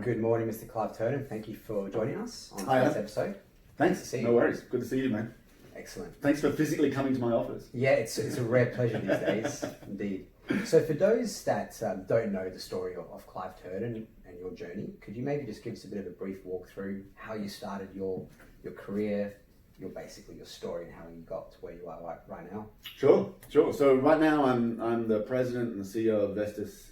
Good morning, Mr. Clive Turton. Thank you for joining us on Hi, today's Adam. episode. Thanks. to see No you. worries. Good to see you, man. Excellent. Thanks for physically coming to my office. Yeah, it's a rare pleasure these days, indeed. So for those that don't know the story of Clive Turton and your journey, could you maybe just give us a bit of a brief walkthrough how you started your career, your story, and how you got to where you are right now? Sure. So right now I'm the president and the CEO of Vestas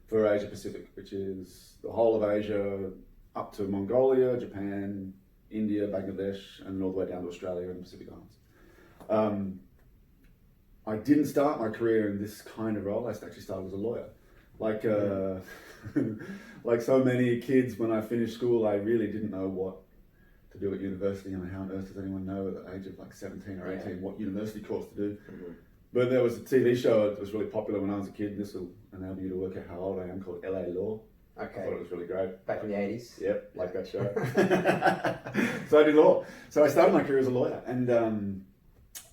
for Asia Pacific, which is the whole of Asia up to Mongolia, Japan, India, Bangladesh, and all the way down to Australia and the Pacific Islands. I didn't start my career in this kind of role. I actually started as a lawyer. Like like so many kids, when I finished school, I really didn't know what to do at university. I mean, how on earth does anyone know at the age of like 17 or 18 what university course to do? Mm-hmm. But there was a TV show that was really popular when I was a kid. This will enable you to work out how old I am, called LA Law. Okay. I thought it was really great. Back in the 80s? Yep, like that show. So I did law. So I started my career as a lawyer, and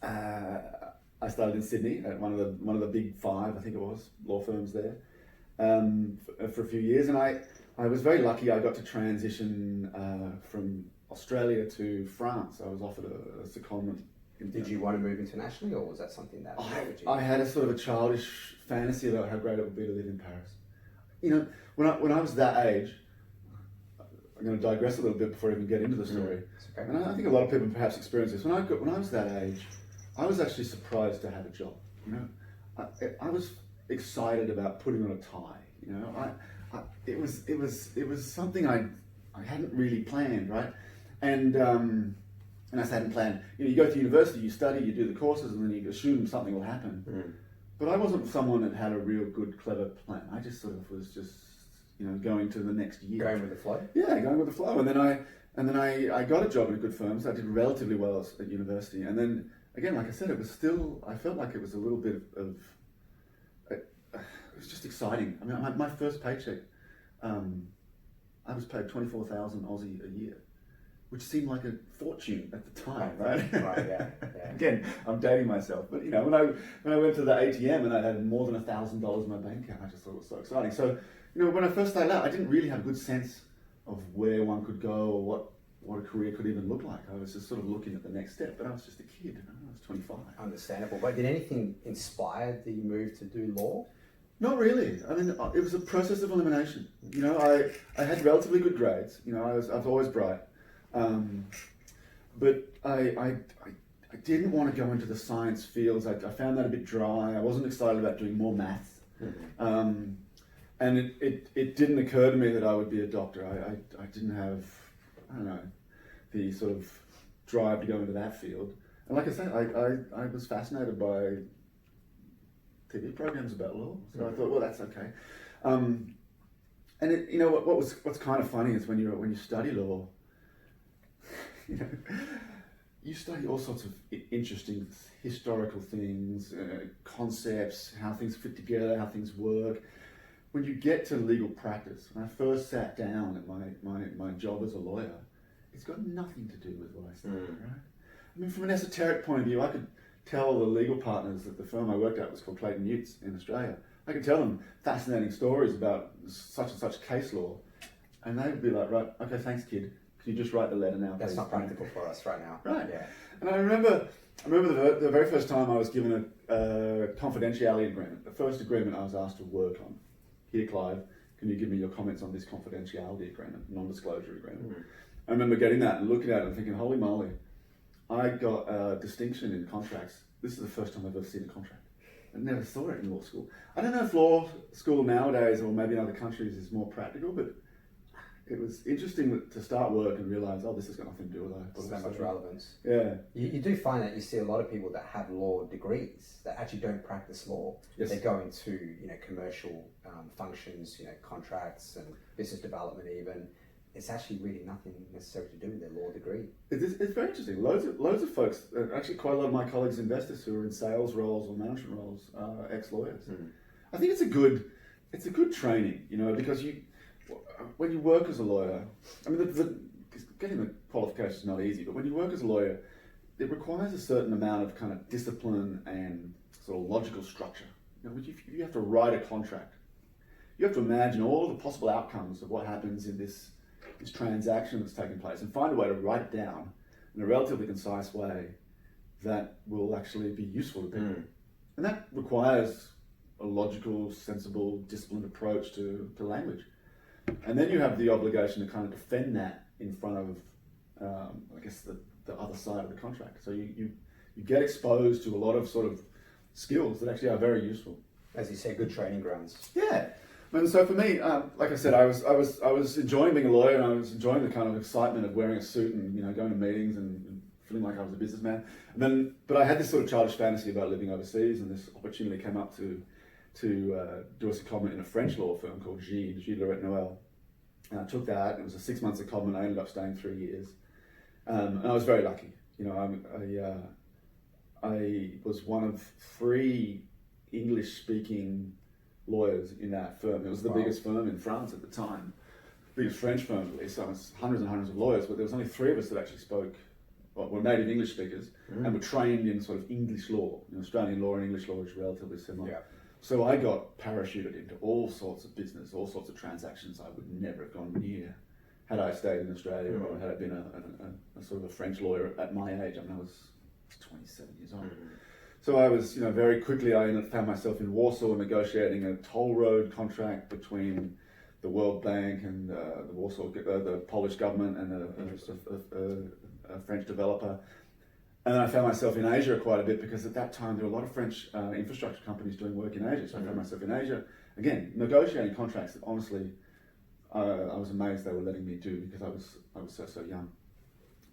I started in Sydney at one of the big five, I think it was, law firms there, for a few years. And I was very lucky. I got to transition from Australia to France. I was offered a secondment. Did you want to move internationally, or was that something that I had a sort of a childish fantasy about how great it would be to live in Paris. You know, when I was that age, I'm going to digress a little bit before I even get into the story. Okay. And I think a lot of people perhaps experience this. When I was that age, I was actually surprised to have a job. You know, I was excited about putting on a tie. You know, it was something I hadn't really planned, right? And I hadn't planned. You know, you go to university, you study, you do the courses, and then you assume something will happen. Mm. But I wasn't someone that had a real good, clever plan. I just sort of was just, you know, going to the next year. Going with the flow? Yeah, going with the flow. And then I got a job in a good firm, so I did relatively well at university. And then, again, like I said, I felt like it was a little bit of it was just exciting. I mean, my first paycheck, I was paid 24,000 Aussie a year, which seemed like a fortune at the time, right? Right, yeah. Again, I'm dating myself, but you know, when I went to the ATM and I had more than $1,000 in my bank account, I just thought it was so exciting. So, you know, when I first started out, I didn't really have a good sense of where one could go or what a career could even look like. I was just sort of looking at the next step, but I was just a kid. I was 25. Understandable. But did anything inspire the move to do law? Not really. I mean, it was a process of elimination. You know, I had relatively good grades. You know, I was always bright. But I didn't want to go into the science fields. I found that a bit dry. I wasn't excited about doing more maths. Mm-hmm. And it didn't occur to me that I would be a doctor. I didn't have, I don't know, the sort of drive to go into that field. And like I said, I was fascinated by TV programs about law. So I thought, well, that's okay. And you know, what's kind of funny is when you study law, you know, you study all sorts of interesting historical things, concepts, how things fit together, how things work. When you get to legal practice, when I first sat down at my job as a lawyer, it's got nothing to do with what I studied, right? I mean, from an esoteric point of view, I could tell the legal partners at the firm I worked at, was called Clayton Utz in Australia. I could tell them fascinating stories about such and such case law, and they would be like, right, okay, thanks, kid. Can you just write the letter now? That's please? not practical for us right now. Right. Yeah. And I remember the very first time I was given a confidentiality agreement. The first agreement I was asked to work on. Here, Clive, can you give me your comments on this confidentiality agreement, non-disclosure agreement? Mm-hmm. I remember getting that and looking at it and thinking, holy moly, I got a distinction in contracts. This is the first time I've ever seen a contract. I never saw it in law school. I don't know if law school nowadays, or maybe in other countries, is more practical, but it was interesting to start work and realise, oh, this has got nothing to do with it. So much relevance. Yeah. You do find that you see a lot of people that have law degrees that actually don't practice law. Yes. They go into, you know, commercial functions, you know, contracts and business development even. It's actually really nothing necessarily to do with their law degree. It's very interesting. Loads of folks, actually quite a lot of my colleagues in Vestas who are in sales roles or management roles, are ex-lawyers. Mm. I think it's a good training, you know, because when you work as a lawyer, I mean, getting the qualification is not easy, but when you work as a lawyer, it requires a certain amount of kind of discipline and sort of logical structure. You know, if you have to write a contract, you have to imagine all the possible outcomes of what happens in this transaction that's taking place and find a way to write it down in a relatively concise way that will actually be useful to people. And that requires a logical, sensible, disciplined approach to language. And then you have the obligation to kind of defend that in front of, I guess, the other side of the contract. So you get exposed to a lot of sort of skills that actually are very useful. As you say, good training grounds. Yeah. And so for me, like I said, I was enjoying being a lawyer, and I was enjoying the kind of excitement of wearing a suit and going to meetings and feeling like I was a businessman. But I had this sort of childish fantasy about living overseas, and this opportunity came up to do a secondment in a French law firm called Gilles Lorette Noel. And I took that. It was a 6 month secondment. I ended up staying 3 years, and I was very lucky. I was one of 3 English-speaking lawyers in that firm. It was the biggest firm in France at the time, biggest French firm at least. So it was hundreds and hundreds of lawyers, but there was only 3 of us that actually were native English speakers and were trained in sort of English law. Australian law and English law is relatively similar. Yeah. So I got parachuted into all sorts of business, all sorts of transactions I would never have gone near had I stayed in Australia or had I been a sort of a French lawyer at my age. I mean, I was 27 years old. So I was, very quickly I found myself in Warsaw negotiating a toll road contract between the World Bank and the Polish government and a French developer. And then I found myself in Asia quite a bit because at that time there were a lot of French infrastructure companies doing work in Asia. So I found myself in Asia, again, negotiating contracts that honestly I was amazed they were letting me do because I was so young.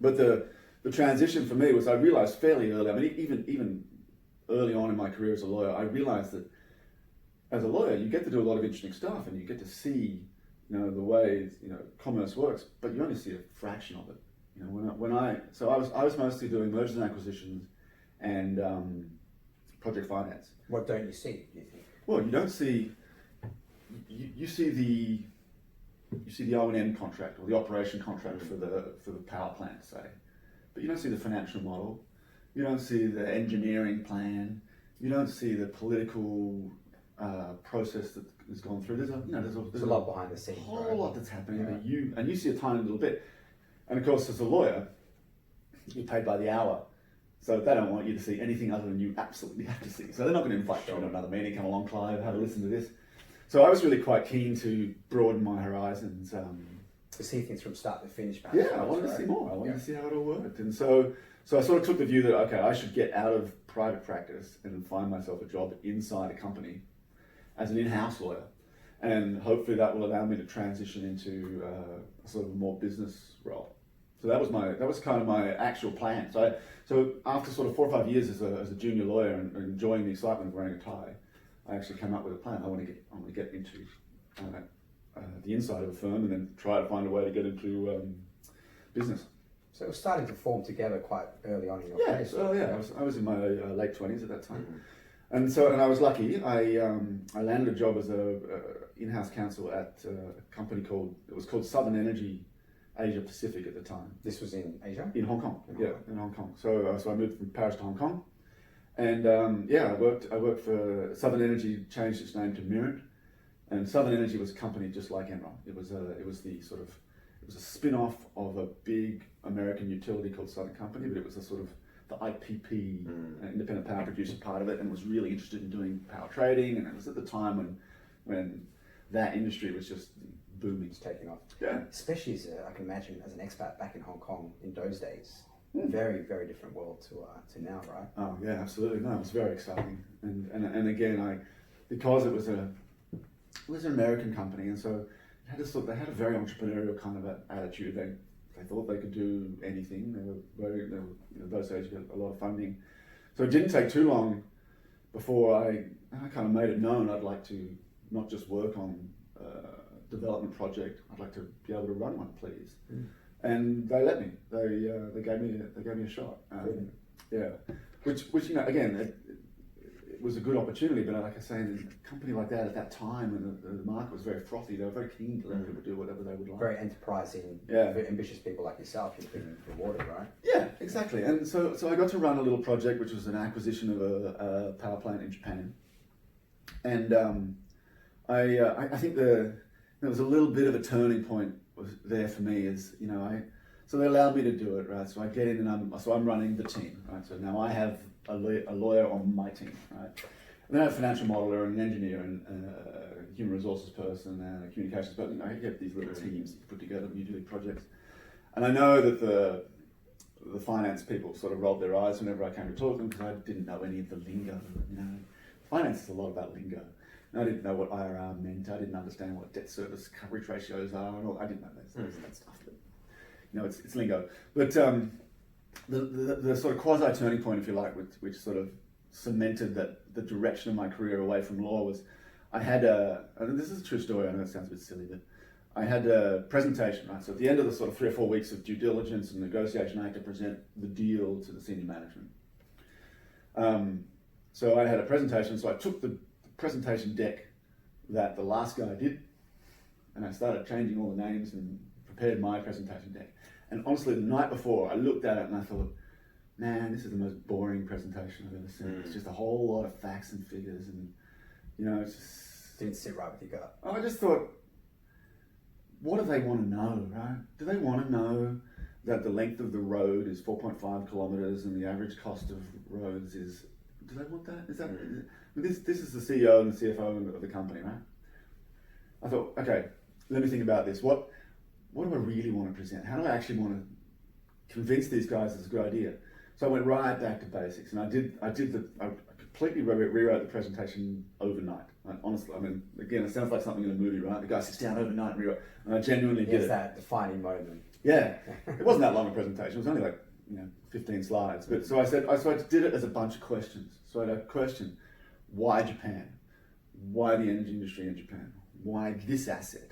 But the transition for me was I realized fairly early, I mean, even early on in my career as a lawyer, I realized that as a lawyer, you get to do a lot of interesting stuff and you get to see, the way, commerce works, but you only see a fraction of it. I was mostly doing mergers and acquisitions and project finance. What don't you see, do you think? Well, you don't see, you see the O&M contract or the operation contract for the power plant, say, but you don't see the financial model. You don't see the engineering plan. You don't see the political process that has gone through. There's a lot behind the scenes. A whole lot that's happening that you see a tiny little bit. And of course, as a lawyer, you're paid by the hour, so they don't want you to see anything other than you absolutely have to see. So they're not going to invite you to another meeting. Come along, Clive, have a listen to this. So I was really quite keen to broaden my horizons. To see things from start to finish. Perhaps, I wanted to see more. I wanted to see how it all worked, and so I sort of took the view that, okay, I should get out of private practice and find myself a job inside a company as an in-house lawyer. And hopefully that will allow me to transition into sort of a more business role. So that was kind of my actual plan. So after sort of 4 or 5 years as a junior lawyer and enjoying the excitement of wearing a tie, I actually came up with a plan. I want to get into the inside of a firm and then try to find a way to get into business. So it was starting to form together quite early on in your case. I was in my late 20s at that time. And I was lucky. I landed a job as a in-house counsel at a company called Southern Energy Asia Pacific at the time. This was in Asia? In Hong Kong. In Hong Kong. So I moved from Paris to Hong Kong, and I worked for Southern Energy. Changed its name to Mirror, and Southern Energy was a company just like Enron. It was a spin-off of a big American utility called Southern Company, but it was a sort of the IPP, independent power producer part of it, and was really interested in doing power trading. And it was at the time when that industry was just booming. It's taking off. Yeah. Especially I can imagine as an expat back in Hong Kong in those days. Very, very different world to now, right? Oh yeah, absolutely. No, it was very exciting. And again, because it was an American company, and so they had a very entrepreneurial kind of attitude. They thought they could do anything. They were those days you got a lot of funding. So it didn't take too long before I kind of made it known I'd like to not just work on development project. I'd like to be able to run one, please. And they let me. They gave me a shot. Which again, it was a good opportunity. But like I say, in a company like that at that time, and the market was very frothy. They were very keen to let people do whatever they would like. Very enterprising, very ambitious people like yourself. You've been rewarded, right? Yeah, exactly. And so I got to run a little project, which was an acquisition of a power plant in Japan, and I think there was a little bit of a turning point was there for me. So they allowed me to do it, right? So I get in and I'm running the team, right? So now I have a lawyer on my team, right? And then I have a financial modeler and an engineer and a human resources person and a communications person. You get these little teams that you put together when you do projects. And I know that the finance people sort of rolled their eyes whenever I came to talk to them because I didn't know any of the lingo. Finance is a lot about lingo. And I didn't know what IRR meant. I didn't understand what debt service coverage ratios are and all. I didn't know that stuff. But, it's lingo. But the sort of quasi turning point, if you like, which sort of cemented that the direction of my career away from law was, and this is a true story. I know it sounds a bit silly, but I had a presentation, right? So at the end of the sort of 3 or 4 weeks of due diligence and negotiation, I had to present the deal to the senior management. So I had a presentation, so I took the presentation deck that the last guy did, and I started changing all the names and prepared my presentation deck. And honestly, the night before, I looked at it and I thought, man, this is the most boring presentation I've ever seen. It's just a whole lot of facts and figures, and it's just didn't sit right with your gut. I just thought, what do they want to know, right? Do they want to know that the length of the road is 4.5 kilometers and the average cost of roads is? Do they want that? Is that this is the CEO and the CFO of the company, right? I thought, okay, let me think about this. What do I really want to present? How do I actually want to convince these guys it's a good idea? So I went right back to basics, and I completely rewrote the presentation overnight. Honestly, again, it sounds like something in a movie, right? The guy sits down overnight and rewrite, and I genuinely did it. That defining moment. Yeah, it wasn't that long a presentation. It was only like 15 slides. But so I did it as a bunch of questions. So I had a question: why Japan? Why the energy industry in Japan? Why this asset?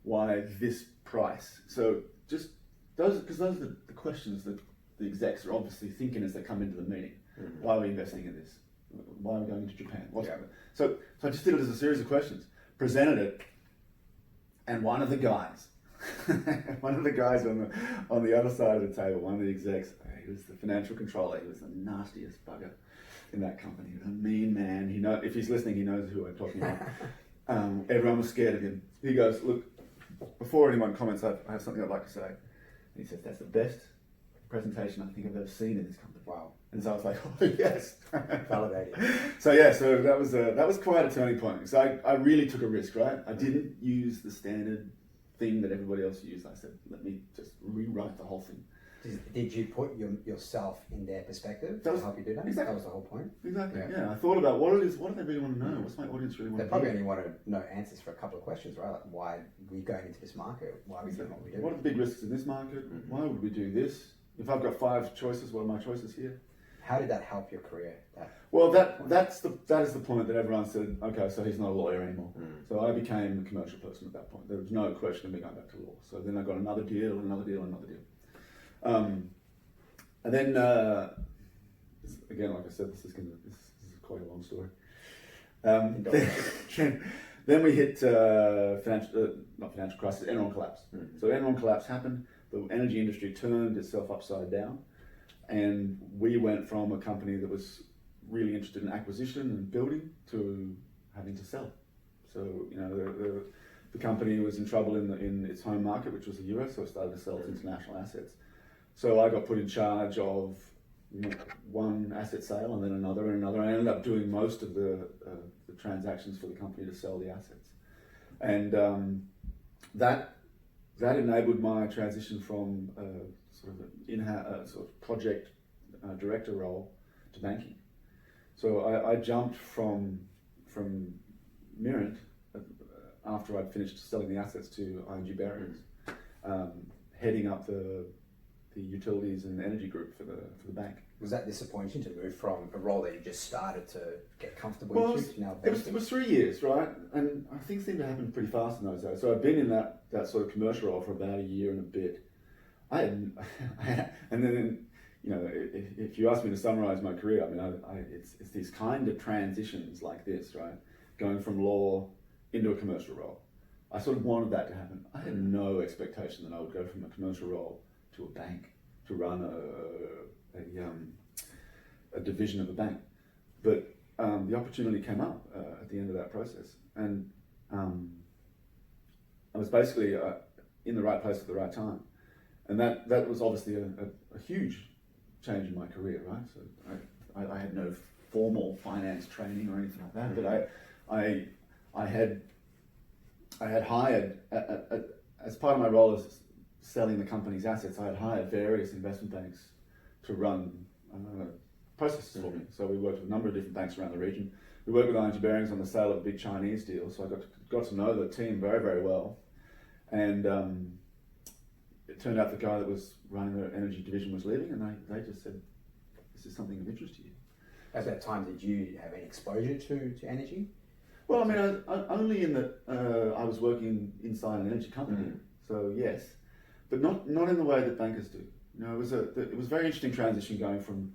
Why this price? So just those are the questions that the execs are obviously thinking as they come into the meeting. Why are we investing in this? Why are we going to Japan? So I just did it as a series of questions, presented it, and one of the guys on the other side of the table, one of the execs, he was the financial controller. He was the nastiest bugger in that company. He was a mean man. If he's listening, he knows who I'm talking about. Everyone was scared of him. He goes, look, before anyone comments, I have something I'd like to say. And he says, that's the best presentation I think I've ever seen in this company. Wow. And so I was like, oh yes. Validated. So that was quite a turning point. So I really took a risk, right? I didn't use the standard thing that everybody else used. I said, let me just rewrite the whole thing. Did you put yourself in their perspective to help you do that? Exactly. That was the whole point. Exactly. Yeah. I thought about what do they really want to know? What's my audience really want to know? They probably only want to know answers for a couple of questions, right? Like why we're going into this market, why are we doing what we do? What are the big risks in this market? Why would we do this? If I've got 5 choices, what are my choices here? How did that help your career? Well, that is the point that everyone said, okay, so he's not a lawyer anymore. So I became a commercial person at that point. There was no question of me going back to law. So then I got another deal, another deal, another deal. And then, again, like I said, this is quite a long story. Then we hit not financial crisis, Enron collapse. So Enron collapse happened. The energy industry turned itself upside down, and we went from a company that was really interested in acquisition and building to having to sell. So the company was in trouble in its home market, which was the US, so it started to sell its international assets. So I got put in charge of one asset sale and then another and another. I ended up doing most of the transactions for the company to sell the assets, and that enabled my transition from sort of an in-house sort of project director role to banking. So I jumped from Mirrant after I'd finished selling the assets to ING Barriers, heading up the utilities and energy group for the bank. Was that disappointing to move from a role that you just started to get comfortable into to now banking? It was 3 years, right? And things seemed to happen pretty fast in those days. So I'd been in that sort of commercial role for about a year and a bit. And then, if you ask me to summarize my career, it's these kind of transitions like this, right? Going from law into a commercial role. I sort of wanted that to happen. I had no expectation that I would go from a commercial role to a bank, to run a division of a bank. But the opportunity came up at the end of that process. And I was basically in the right place at the right time, and that was obviously a huge change in my career, right? So I had no formal finance training or anything like that, but I had hired as part of my role as selling the company's assets. I had hired various investment banks to run processes for me. So we worked with a number of different banks around the region. We worked with ING Bearings on the sale of a big Chinese deal, so I got to know the team very, very well. And it turned out the guy that was running the energy division was leaving, and they just said, "This is something of interest to you." At that time, did you have any exposure to energy? Well, I mean, only in that I was working inside an energy company, so yes, but not in the way that bankers do. You know, it was a very interesting transition going from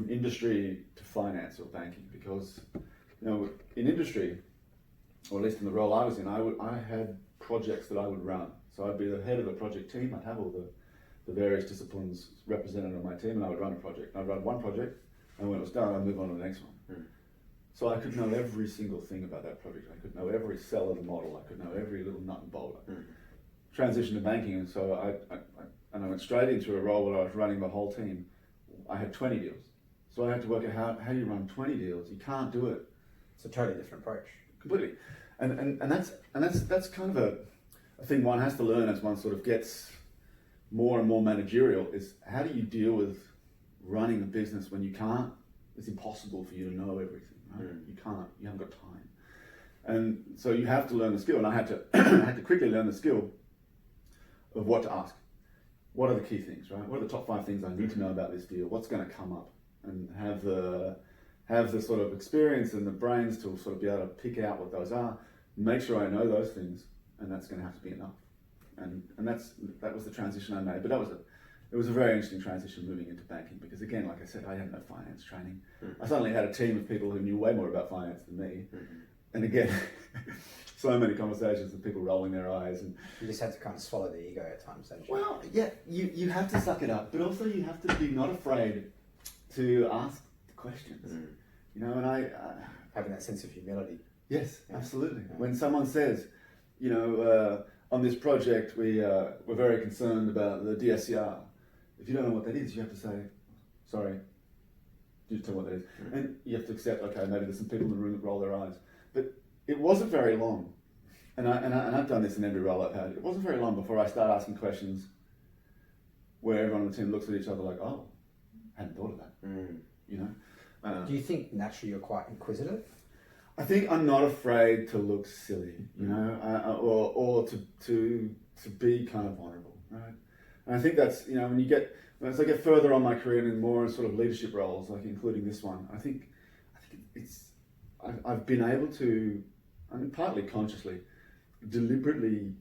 industry to finance or banking, because you know, in industry, or at least in the role I was in, I had projects that I would run. So I'd be the head of a project team. I'd have all the various disciplines represented on my team, and I would run a project. I'd run one project, and when it was done, I'd move on to the next one. So I could know every single thing about that project. I could know every cell of the model. I could know every little nut and bolt. Transition to banking, and so I went straight into a role where I was running the whole team. I had 20 deals. So I had to work out how you run 20 deals. You can't do it. It's a totally different approach. Completely. And that's kind of a thing one has to learn as one sort of gets more and more managerial, is how do you deal with running a business when you can't, it's impossible for you to know everything, right? You haven't got time. And so you have to learn the skill, and I had to I had to quickly learn the skill of what to ask. What are the key things, right? What are the top 5 things I need to know about this deal? What's going to come up? And have the sort of experience and the brains to sort of be able to pick out what those are, make sure I know those things, and that's going to have to be enough. And that was the transition I made. But it was a very interesting transition moving into banking, because again, like I said, I had no finance training. I suddenly had a team of people who knew way more about finance than me. And again, so many conversations with people rolling their eyes, and you just had to kind of swallow the ego at times, don't you? Well, yeah, you have to suck it up, but also you have to be not afraid to ask the questions. You know, and I having that sense of humility. Yes, absolutely. Yeah. When someone says, you know, on this project we're very concerned about the DSCR. If you don't know what that is, you have to say, sorry, you tell me what that is. And you have to accept, okay, maybe there's some people in the room that roll their eyes. But it wasn't very long, and I've done this in every role I've had, it wasn't very long before I started asking questions where everyone on the team looks at each other like, oh, I hadn't thought of that. You know? Do you think naturally you're quite inquisitive? I think I'm not afraid to look silly, you know, or to be kind of vulnerable, right? And I think that's, you know, as I get further on my career and in more sort of leadership roles, like including this one, I think I've been able to, I mean, partly consciously, deliberately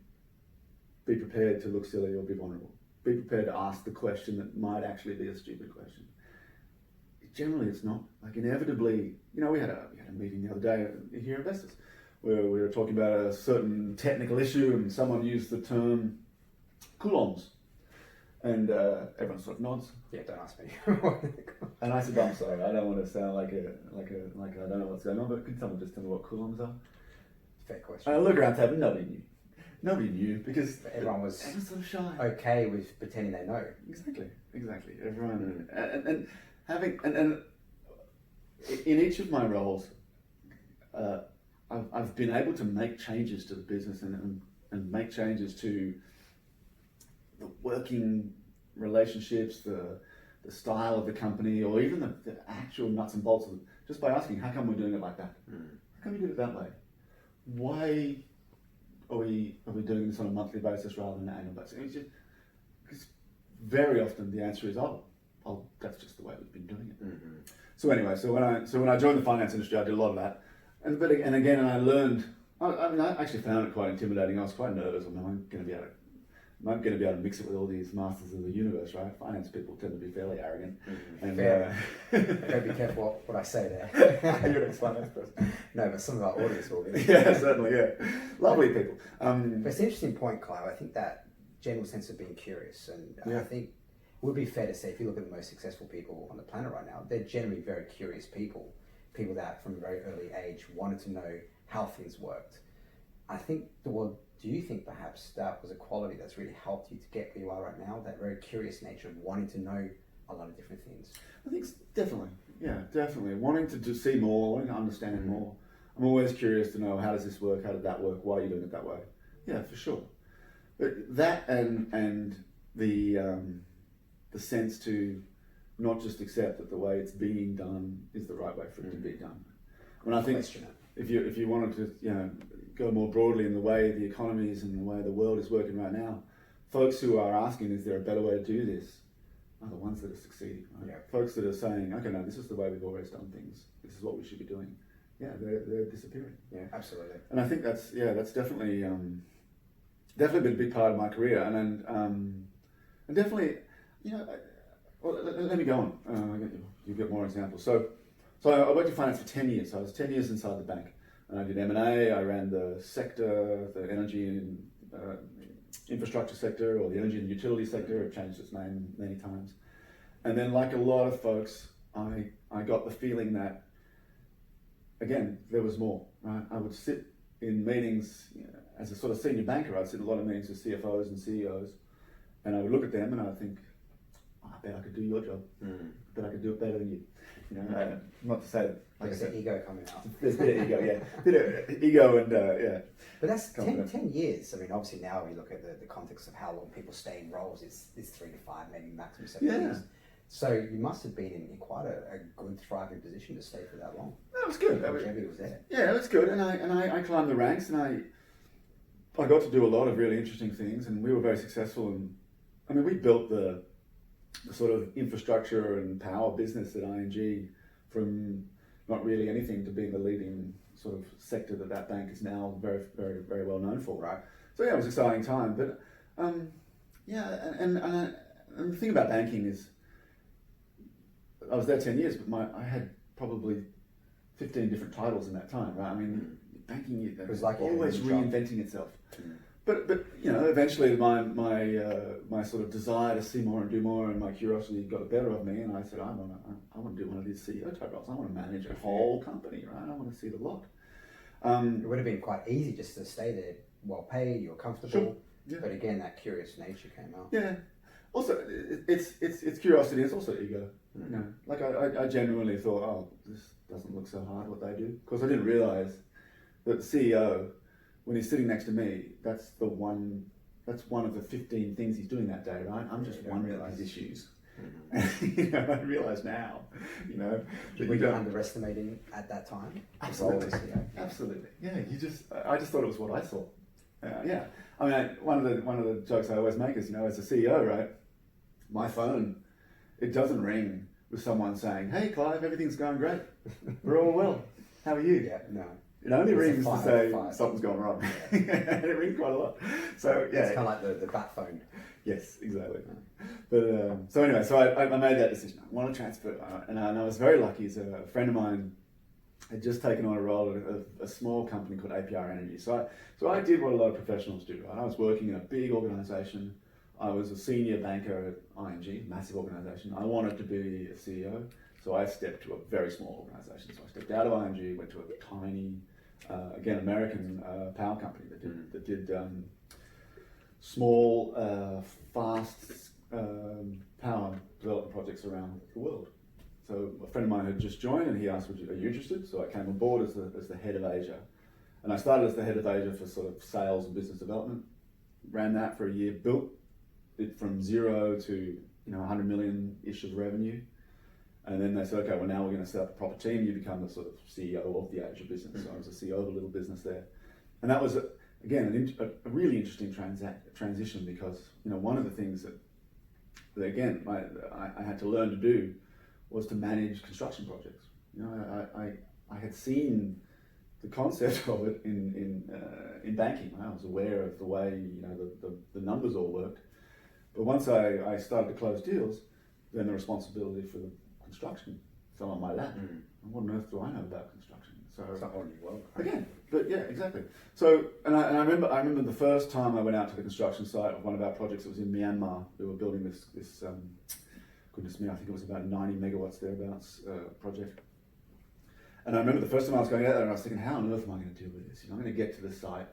be prepared to look silly or be vulnerable. Be prepared to ask the question that might actually be a stupid question. Generally, it's not. Like inevitably, you know, we had a meeting the other day here at Vestas where we were talking about a certain technical issue, and someone used the term coulombs, and everyone sort of nods. Yeah, don't ask me. And I said, I'm sorry, I don't want to sound like I don't know what's going on, but could someone just tell me what coulombs are? Fair question. And I look around the table, nobody knew because everyone was so shy. Okay with pretending they know. Exactly. Everyone and having and in each of my roles, I've been able to make changes to the business and make changes to the working relationships, the style of the company, or even the actual nuts and bolts of it, just by asking, how come we're doing it like that? How come we do it that way? Why are we doing this on a monthly basis rather than an annual basis? It's just, because very often the answer is, oh, that's just the way we've been doing it. So anyway, so when I joined the finance industry, I did a lot of that, and I learned. I mean, I actually found it quite intimidating. I was quite nervous. I mean, I'm going to be able to mix it with all these masters of the universe, right? Finance people tend to be fairly arrogant. And gotta be careful what I say there. You're an ex-finance person. No, but some of our audience will be. Yeah, certainly, yeah. Lovely people. But it's an interesting point, Clive. I think that general sense of being curious, and I think it would be fair to say, if you look at the most successful people on the planet right now, they're generally very curious people that from a very early age wanted to know how things worked. I think, well, do you think perhaps that was a quality that's really helped you to get where you are right now, that very curious nature of wanting to know a lot of different things? I think definitely, yeah, definitely. Wanting to just see more, wanting to understand more. I'm always curious to know, how does this work? How did that work? Why are you doing it that way? Yeah, for sure. But that and the sense to not just accept that the way it's being done is the right way for it to be done. I mean, I think if you wanted to go more broadly in the way the economies and the way the world is working right now, folks who are asking, is there a better way to do this, are the ones that are succeeding. Right? Yeah. Folks that are saying, okay, no, this is the way we've always done things. This is what we should be doing. Yeah, they're disappearing. Yeah, absolutely. And I think that's definitely been a big part of my career, and definitely, well, let me go on. You get more examples. So I worked in finance for 10 years. So I was 10 years inside the bank, and I did M&A. I ran the sector, the energy and infrastructure sector, or the energy and utility sector. It changed its name many times. And then, like a lot of folks, I got the feeling that, again, there was more. Right? I would sit in meetings as a sort of senior banker. I'd sit in a lot of meetings with CFOs and CEOs, and I would look at them and I'd think, I bet I could do your job. I bet I could do it better than you. Not to say that. Like there's the ego coming out. There's a bit of ego, yeah. Bit of ego and, yeah. But that's 10 years. I mean, obviously now we look at the context of how long people stay in roles. It's 3 to 5, maybe maximum 7 years. So you must have been in quite a good, thriving position to stay for that long. That was good. Longevity was there. Yeah, it was good. And I climbed the ranks, and I got to do a lot of really interesting things, and we were very successful. And I mean, we built the sort of infrastructure and power business at ING from not really anything to being the leading sort of sector that bank is now very, very, very well known for, right? So yeah, it was an exciting time. But yeah, and the thing about banking is, I was there 10 years, but I had probably 15 different titles in that time, right? I mean, banking it was like always reinventing itself. But eventually my sort of desire to see more and do more, and my curiosity got the better of me, and I said, I want to do one of these CEO type roles. I want to manage a whole company, right? I want to see the lot. It would have been quite easy just to stay there, well paid, you're comfortable. Sure. Yeah. But again, that curious nature came out. Yeah. Also, it's curiosity. It's also ego. Like I genuinely thought, oh, this doesn't look so hard what they do. Of course, I didn't realize that the CEO, when he's sitting next to me, that's one of the 15 things he's doing that day, right? I'm just one of his issues. I realise now, Were you underestimating at that time? Absolutely. Absolutely. Yeah. I just thought it was what I saw. Yeah. I mean, one of the jokes I always make is, as a CEO, right? My phone, it doesn't ring with someone saying, "Hey, Clive, everything's going great. We're all well. How are you?" Yeah. No. It only rings to say something's gone wrong. Yeah. And it rings quite a lot. So yeah, it's kind of like the bat phone. Yes, exactly. Yeah. But so anyway, so I made that decision. I want to transfer, and I was very lucky. So a friend of mine had just taken on a role at a small company called APR Energy. So I did what a lot of professionals do. Right? I was working in a big organisation. I was a senior banker at ING, massive organisation. I wanted to be a CEO, so I stepped to a very small organisation. So I stepped out of ING, went to a tiny, again, American power company that did small, fast power development projects around the world. So a friend of mine had just joined, and he asked, are you interested? So I came on board as the head of Asia. And I started as the head of Asia for sort of sales and business development. Ran that for a year, built it from 0 to 100 million-ish of revenue. And then they said, okay, well now we're going to set up a proper team. You become the sort of CEO of the Asia business. So I was the CEO of a little business there. And that was, again, a really interesting transition, because one of the things that again, I had to learn to do was to manage construction projects. I had seen the concept of it in banking. I was aware of the way the numbers all worked, but once I started to close deals, then the responsibility for the construction fell on my lap. And what on earth do I know about construction? So it's not on your world. Again, but yeah, exactly. So and I remember the first time I went out to the construction site of one of our projects. It was in Myanmar. We were building this goodness me, I think it was about 90 megawatts thereabouts project. And I remember the first time I was going out there, and I was thinking, how on earth am I going to deal with this? I'm going to get to the site.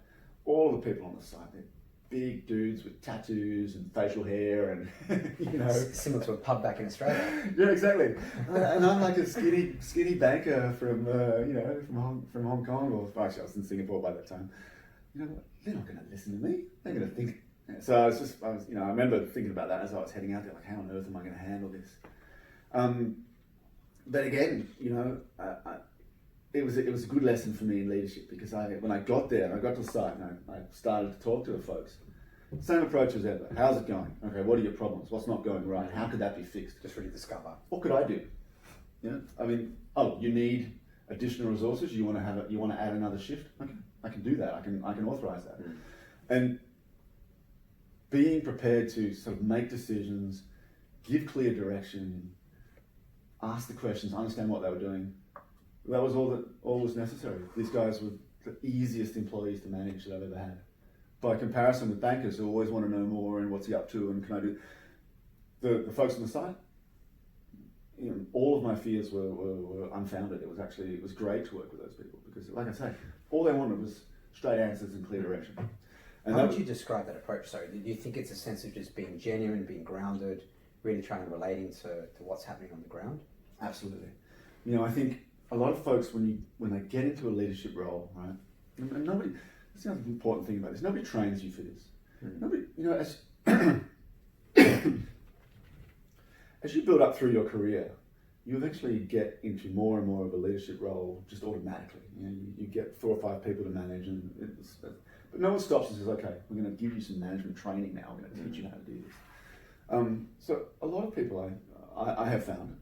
all the people on the site, they're big dudes with tattoos and facial hair and, you know. Similar to a pub back in Australia. Yeah, exactly. And I'm like a skinny banker from, you know, from Hong Kong, or actually I was in Singapore by that time. You know, they're not going to listen to me. They're going to think. So I was, you know, I remember thinking about that as I was heading out there, like, how on earth am I going to handle this? But again, you know, it was a good lesson for me in leadership, because when I got there and I got to the site and I started to talk to the folks, same approach as ever. How's it going? Okay, what are your problems? What's not going right? How could that be fixed? Just really discover. What could I do? Yeah, I mean, you need additional resources. You want to add another shift? Okay, I can do that. I can authorize that. And being prepared to sort of make decisions, give clear direction, ask the questions, understand what they were doing. That was all was necessary. These guys were the easiest employees to manage that I've ever had. By comparison with bankers who always want to know more and what's he up to and can I do. The folks on the site, you know, all of my fears were unfounded. It was great to work with those people, because, like I say, all they wanted was straight answers and clear direction. And how would you describe that approach? So, do you think it's a sense of just being genuine, being grounded, really trying to relating to what's happening on the ground? Absolutely. You know, I think a lot of folks, when they get into a leadership role, right, and nobody, that's the other important thing about this, nobody trains you for this. Nobody, you know, as you build up through your career, you eventually get into more and more of a leadership role just automatically. You know, you get 4 or 5 people to manage, but no one stops and says, okay, we're going to give you some management training now, we're going to teach you how to do this. So a lot of people I have found,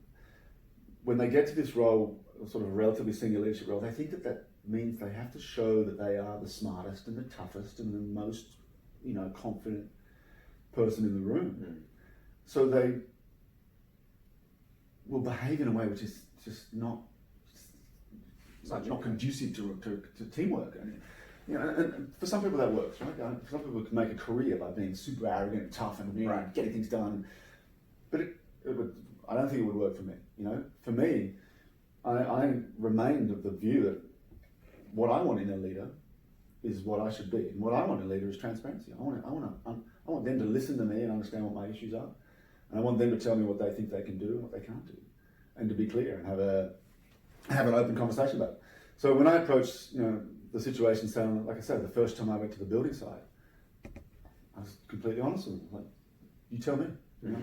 when they get to this role, sort of a relatively senior leadership role, they think that means they have to show that they are the smartest and the toughest and the most, you know, confident person in the room. So they will behave in a way which is just not conducive to teamwork. And, you know, and for some people that works, right? For some people can make a career by being super arrogant and tough and, you know, getting things done. But I don't think it would work for me. You know, for me, I remained of the view that what I want in a leader is what I should be, and what I want in a leader is transparency. I want them to listen to me and understand what my issues are, and I want them to tell me what they think they can do and what they can't do, and to be clear and have an open conversation about it. So when I approached, you know, the situation, saying, like I said, the first time I went to the building site, I was completely honest with them. Like, you tell me. You know,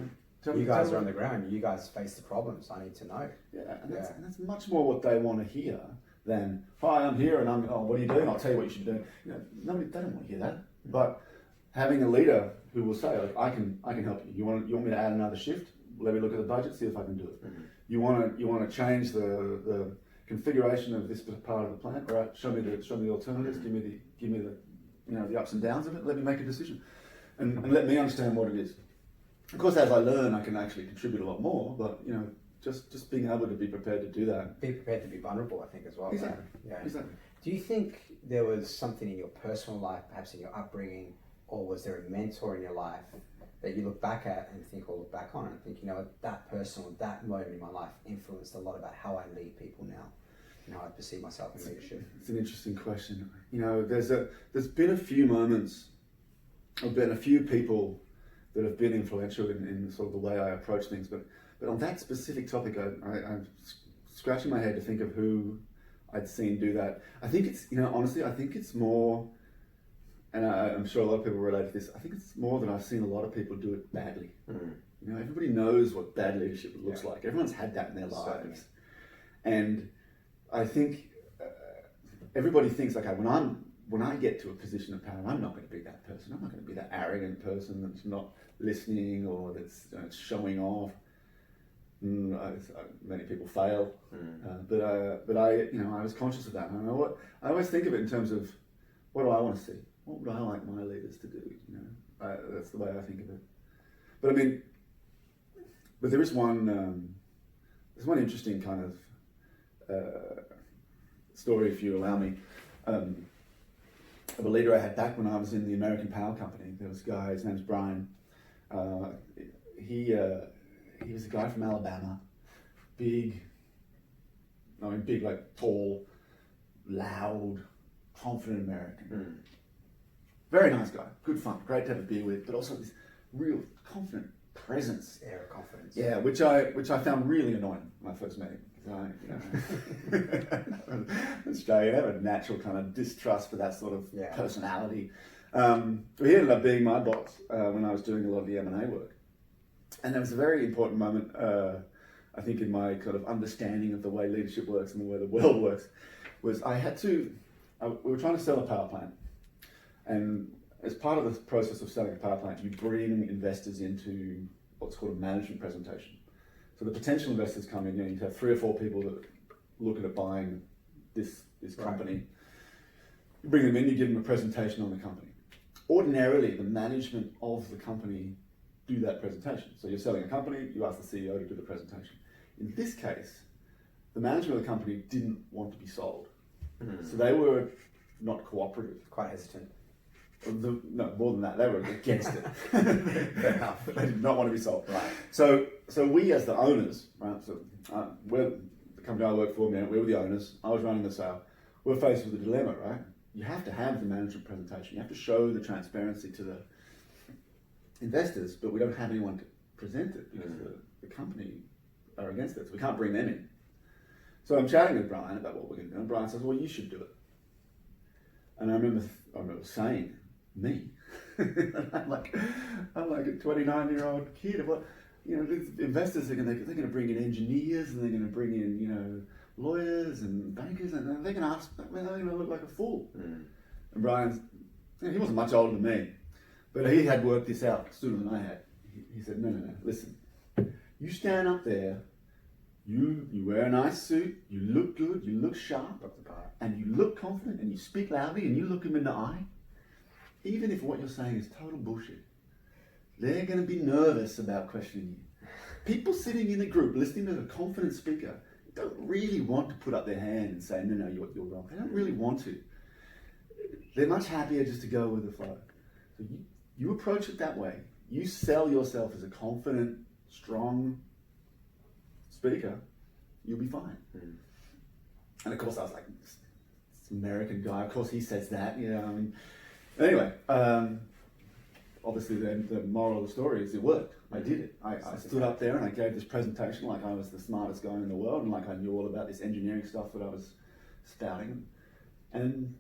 you guys are on the ground. You guys face the problems. I need to know. And that's much more what they want to hear than, hi, I'm here and what are you doing? I'll tell you what you should do. You know, they don't want to hear that. But having a leader who will say, like, I can help you. You want me to add another shift? Let me look at the budget, see if I can do it. You want to change the configuration of this part of the plant? All right, show me the alternatives. Give me the you know, the ups and downs of it. Let me make a decision, and let me understand what it is. Of course, as I learn, I can actually contribute a lot more. But, you know, just being able to be prepared to do that. Be prepared to be vulnerable, I think, as well. Exactly. Right? Yeah. Exactly. Do you think there was something in your personal life, perhaps in your upbringing, or was there a mentor in your life that you look back at and think, or look back on and think, you know, that person or that moment in my life influenced a lot about how I lead people now, and how I perceive myself in leadership? It's an interesting question. You know, there's been a few moments, there've been a few people that have been influential in sort of the way I approach things, but on that specific topic, I'm scratching my head to think of who I'd seen do that. I think it's, you know, honestly, I think it's more, and I'm sure a lot of people relate to this, I think it's more that I've seen a lot of people do it badly. You know, everybody knows what bad leadership looks like. Everyone's had that in their lives. Certainly. And I think everybody thinks, okay, when I get to a position of power, I'm not going to be that person. I'm not going to be that arrogant person that's not listening or that's showing off. Many people fail, but I, you know, I was conscious of that. And I always think of it in terms of, what do I want to see? What would I like my leaders to do? You know, that's the way I think of it. But I mean, but there's one interesting kind of story, if you allow me. Of a leader I had back when I was in the American Power Company. There was a guy, his name's Brian. He was a guy from Alabama, big, like tall, loud, confident American. Very nice guy, good fun, great to have a beer with, but also this real confident presence. Air of confidence. Yeah, which I found really annoying when I first met him. Australia have a natural kind of distrust for that sort of personality. He ended up being my boss when I was doing a lot of the M&A work. And there was a very important moment, I think, in my kind of understanding of the way leadership works and the way the world works, was we were trying to sell a power plant. And as part of the process of selling a power plant, you bring investors into what's called a management presentation. So the potential investors come in, you have 3 or 4 people that look at buying this company. You bring them in, you give them a presentation on the company. Ordinarily, the management of the company do that presentation. So you're selling a company, you ask the CEO to do the presentation. In this case, the management of the company didn't want to be sold. So they were not cooperative. Quite hesitant. No, more than that, they were against it. Fair enough. They did not want to be sold. Right. So we as the owners, right? So we're the company I work for, we were the owners. I was running the sale. We're faced with a dilemma, right? You have to have the management presentation. You have to show the transparency to the investors, but we don't have anyone to present it because the company are against it. So we can't bring them in. So I'm chatting with Brian about what we're going to do, and Brian says, "Well, you should do it." And I remember saying, "Me?" I'm like a 29-year-old kid. What, these investors are going to bring in engineers, and they're going to bring in lawyers and bankers, and they're going to ask, they're going to look like a fool. And Brian's, he wasn't much older than me, but he had worked this out sooner than I had. He said, no, listen, you stand up there, you wear a nice suit, you look good, you look sharp, and you look confident, and you speak loudly, and you look them in the eye. Even if what you're saying is total bullshit, they're going to be nervous about questioning you. People sitting in a group listening to a confident speaker don't really want to put up their hand and say, no, you're wrong. They don't really want to. They're much happier just to go with the flow. So you approach it that way. You sell yourself as a confident, strong speaker, you'll be fine. And of course I was like, this American guy, of course he says that, Anyway, obviously the moral of the story is it worked. I did it. I stood up there and I gave this presentation like I was the smartest guy in the world and like I knew all about this engineering stuff that I was spouting. And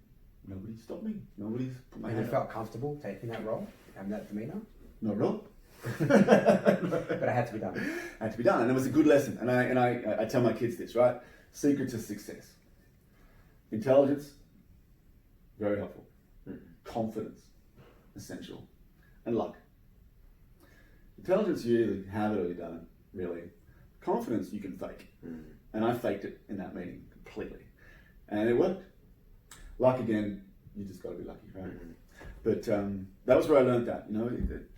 nobody stopped me. Nobody's put my hand up. And you felt comfortable taking that role, having that demeanour? Not at all. But it had to be done. It had to be done, and it was a good lesson. And I tell my kids this, right? Secret to success: intelligence, very helpful. Confidence, essential, and luck. Intelligence, you either have it or you don't, really. Confidence, you can fake. And I faked it in that meeting completely, and it worked. Luck, again, you just got to be lucky, right? But that was where I learned that,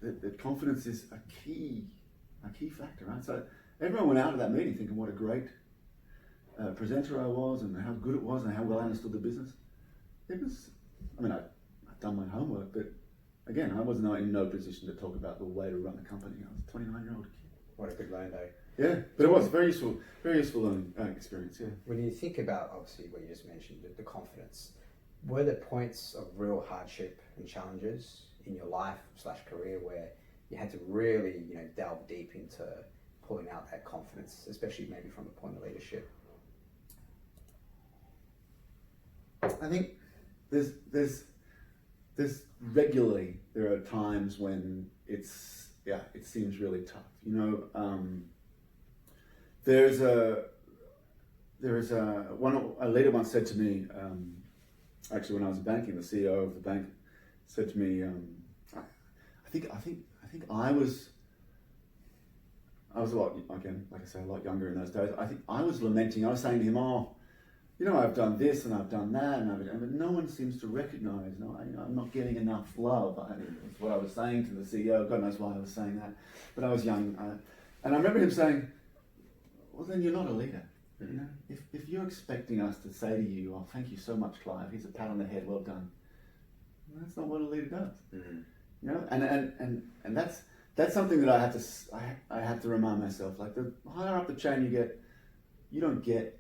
that confidence is a key factor, right? So everyone went out of that meeting thinking what a great presenter I was and how good it was and how well I understood the business. It was, I'd done my homework, but again, I was in no position to talk about the way to run a company. I was a 29-year-old kid. What a good learn day. Yeah, but it was very useful experience, yeah. When you think about, obviously, what you just mentioned, the confidence, were there points of real hardship and challenges in your life/career where you had to really, delve deep into pulling out that confidence, especially maybe from the point of leadership? I think there's regularly, there are times when it seems really tough. A leader once said to me, actually when I was banking, the CEO of the bank said to me, I think I was a lot, again, like I say, a lot younger in those days. I think I was lamenting. I was saying to him, I've done this and I've done that, but no one seems to recognise. I'm not getting enough love. That's what I was saying to the CEO. God knows why I was saying that, but I was young, and I remember him saying, "Well, then you're not a leader. If you're expecting us to say to you, oh, thank you so much, Clive. Here's a pat on the head. Well done." That's not what a leader does. And that's something that I have to remind myself. Like the higher up the chain you get, you don't get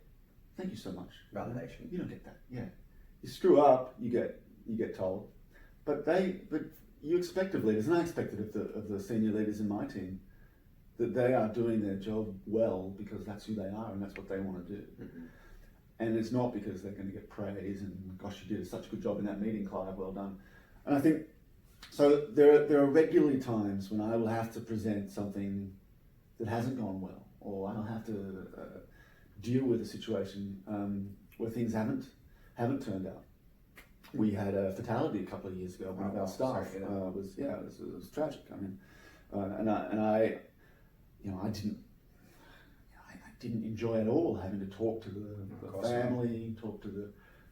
thank you so much. Validation. You don't get that. Yeah. You screw up, you get told. but you expect of leaders, and I expected of the senior leaders in my team, that they are doing their job well because that's who they are and that's what they want to do. Mm-hmm. And it's not because they're going to get praise and, gosh, you did such a good job in that meeting, Clive, well done. And I think, so there are regularly times when I will have to present something that hasn't gone well, or I'll have to deal with a situation where things haven't turned out. We had a fatality a couple of years ago. One of our staff it was tragic. I mean, I didn't enjoy at all having to talk to the family, talk to the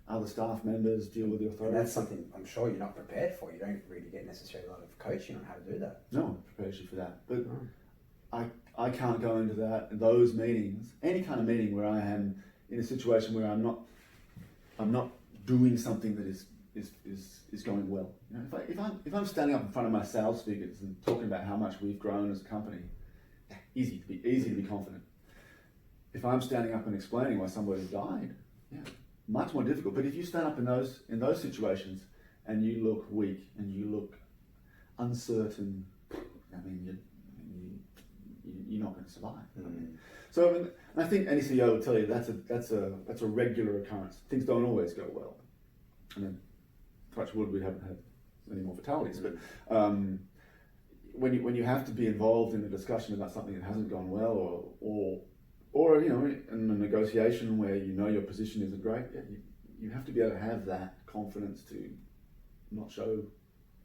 other staff members, deal with the authorities. And that's something I'm sure you're not prepared for. You don't really get necessarily a lot of coaching on how to do that. No one prepares you for that. But I can't go into those meetings, any kind of meeting where I am in a situation where I'm not doing something that is going well. You know, if I'm standing up in front of my sales figures and talking about how much we've grown as a company, easy to be confident. If I'm standing up and explaining why somebody died, much more difficult. But if you stand up in those situations and you look weak and you look uncertain, I mean, you're not going to survive. Mm-hmm. I mean, so and I think any CEO will tell you that's a regular occurrence. Things don't always go well. I mean, touch wood, we haven't had any more fatalities, but when you have to be involved in a discussion about something that hasn't gone well, or you know, in a negotiation where you know your position isn't great, you have to be able to have that confidence to not show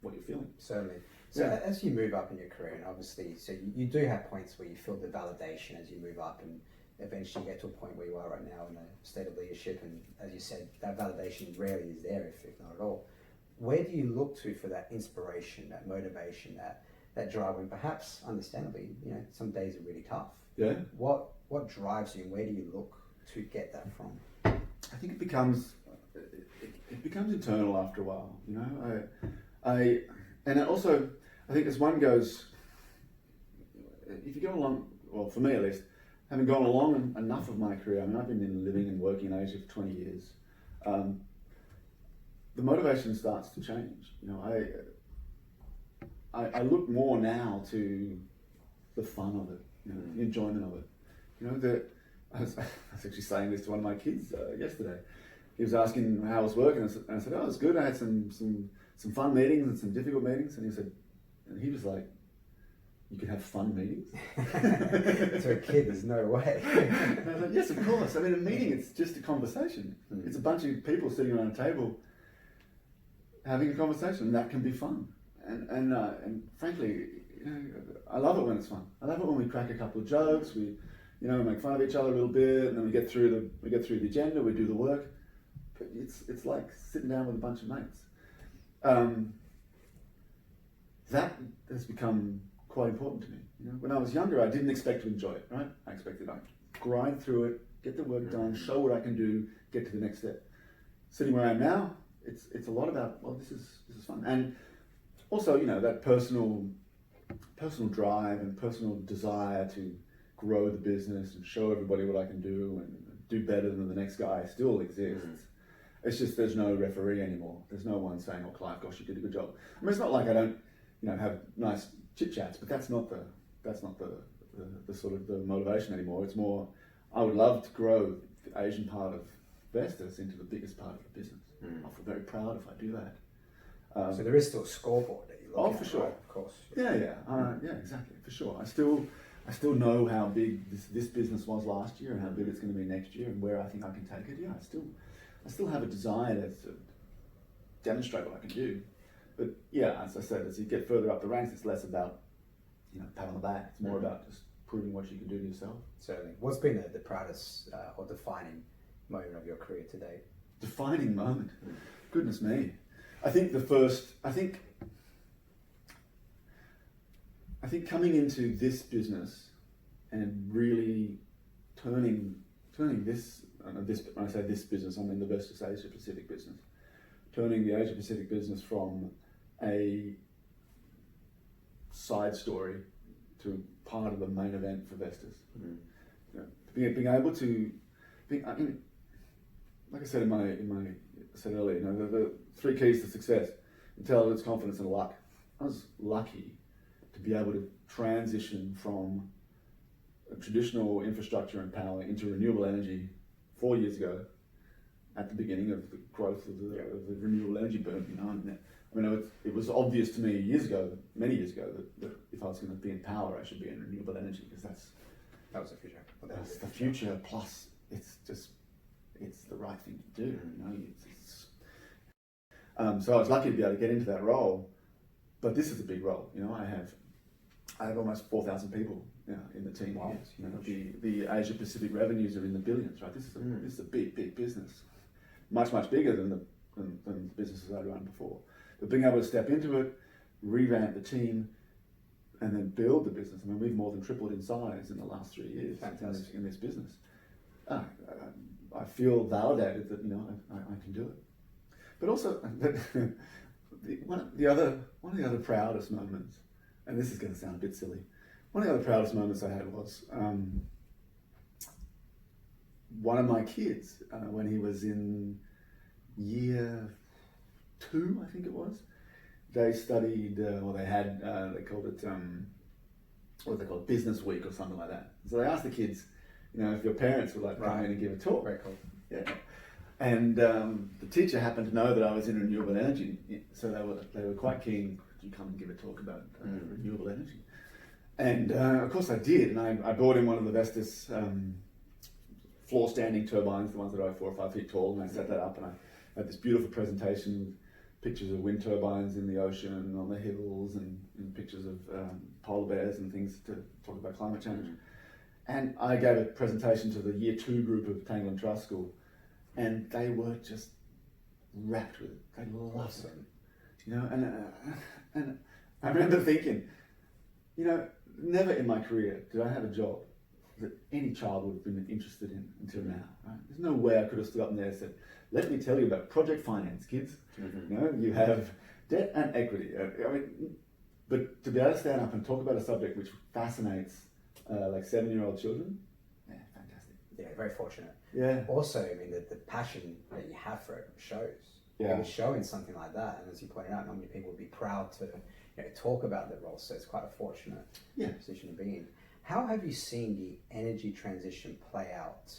what you're feeling. Certainly. So as you move up in your career, and obviously, so you do have points where you feel the validation as you move up, and eventually get to a point where you are right now in a state of leadership, and as you said, that validation rarely is there, if not at all. Where do you look to for that inspiration, that motivation, that drive, when perhaps, understandably, you know, some days are really tough? Yeah. What drives you, and where do you look to get that from? I think it becomes internal after a while. You know, and also I think as one goes, if you go along, well, for me at least, having gone along enough of my career, I mean, I've been living and working in Asia for 20 years. The motivation starts to change. You know, I look more now to the fun of it, you know, the enjoyment of it. You know, I was actually saying this to one of my kids yesterday. He was asking how I was working, and I said, "Oh, it's good. I had some fun meetings and some difficult meetings." And he was like, "You can have fun meetings?" To a kid, there's no way. And I was like, "Yes, of course. I mean, a meeting, it's just a conversation. It's a bunch of people sitting around a table having a conversation, and that can be fun. And frankly, you know, I love it when it's fun. I love it when we crack a couple of jokes, we make fun of each other a little bit, and then we get through the agenda, we do the work. But it's like sitting down with a bunch of mates. That has become quite important to me. You know, when I was younger, I didn't expect to enjoy it. Right? I expected I'd grind through it, get the work done, show what I can do, get to the next step. Sitting where I am now, it's a lot about, well, this is fun, and also, you know, that personal drive and personal desire to grow the business and show everybody what I can do and do better than the next guy still exists. It's just there's no referee anymore. There's no one saying, "Oh, Clive, gosh, you did a good job." I mean, it's not like I don't, you know, have nice chit chats, but that's not the sort of the motivation anymore. It's more, I would love to grow the Asian part of Vestas into the biggest part of the business. I feel very proud if I do that. So there is still a scoreboard that you look at. For sure, right? Of course. Yeah, exactly, for sure. I still know how big this business was last year and how big it's going to be next year and where I think I can take it. Yeah, I still have a desire to demonstrate what I can do. But yeah, as I said, as you get further up the ranks, it's less about, you know, pat on the back. It's more about just proving what you can do to yourself. Certainly. What's been the proudest or defining moment of your career to date? Defining moment? Goodness me. I think coming into this business and really turning this, when I say this business, I mean the Vestas Asia Pacific business, turning the Asia Pacific business from a side story to part of the main event for Vestas. You know, being able to, I mean, like I said I said earlier, you know, the three keys to success: intelligence, confidence, and luck. I was lucky to be able to transition from a traditional infrastructure and power into renewable energy 4 years ago, at the beginning of the growth of the renewable energy boom. You know, and I mean, it was obvious to me many years ago, that if I was going to be in power, I should be in renewable energy, because that was the future. That's the future. Plus, it's the right thing to do. You know, so I was lucky to be able to get into that role. But this is a big role. You know, I have almost 4,000 people, you know, in the team. Wow. You know, the Asia Pacific revenues are in the billions, right? This is a big business, much bigger than the businesses I'd run before. But being able to step into it, revamp the team, and then build the business. I mean, we've more than tripled in size in the last 3 years in this business. I feel validated that, you know, I can do it. But also, one of the other proudest moments, and this is going to sound a bit silly, one of the other proudest moments I had was one of my kids, when he was in year 2, I think it was. They studied, they called it, what they call it, Business Week or something like that. So they asked the kids, you know, if your parents would like to come in and give a talk. Very cool. Yeah. And the teacher happened to know that I was in renewable energy, so they were quite keen. Could you come and give a talk about renewable energy? And of course I did, and I brought in one of the Vestas floor standing turbines, the ones that are 4 or 5 feet tall, and I set that up, and I had this beautiful presentation with pictures of wind turbines in the ocean and on the hills, and pictures of polar bears and things to talk about climate change. And I gave a presentation to the year 2 group of Tangle and Trust School, and they were just wrapped with it. They loved it, you know. And I remember thinking, you know, never in my career did I have a job that any child would have been interested in until now. Right? There's no way I could have stood up there and said, "Let me tell you about project finance, kids. You know, you have debt and equity." I mean, but to be able to stand up and talk about a subject which fascinates like 7-year-old children, yeah, fantastic. Yeah, very fortunate. Yeah. Also, I mean, the passion that you have for it shows. Yeah. It was showing something like that, and as you pointed out, not many people would be proud to, you know, talk about the role. So it's quite a fortunate position to be in. How have you seen the energy transition play out?